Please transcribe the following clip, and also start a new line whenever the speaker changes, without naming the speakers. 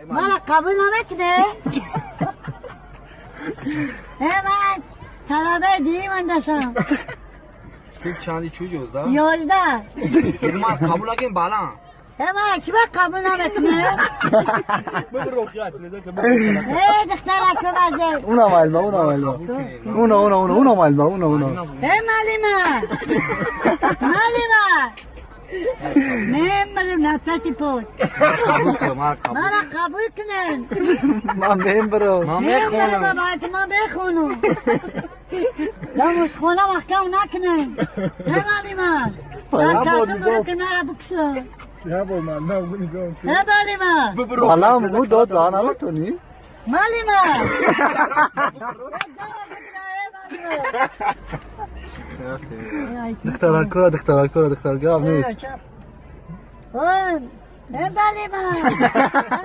من قبول نمیکنه. من طلبه دیگه من داشتم.
سیب چندی چوی جوزده؟
11.
ما قبول نکنیم بالا.
من چی وقت قبول نمیکنه؟
بگو روکیات نزد که
دخترک ببازه.
اونم علما اونم علما
معلمه. من نفسی پود.
قبول کنم
من قبول کنن.
من برم
من میخونم
من بخونم. دموش خونه محکم نکنن. معلمه. دستاتون برو کنار بکشن.
یا با من نه نگاه
معلمه.
بالا مو داد زان نمیتونی
معلمه.
دخترکو نیست
معلمه.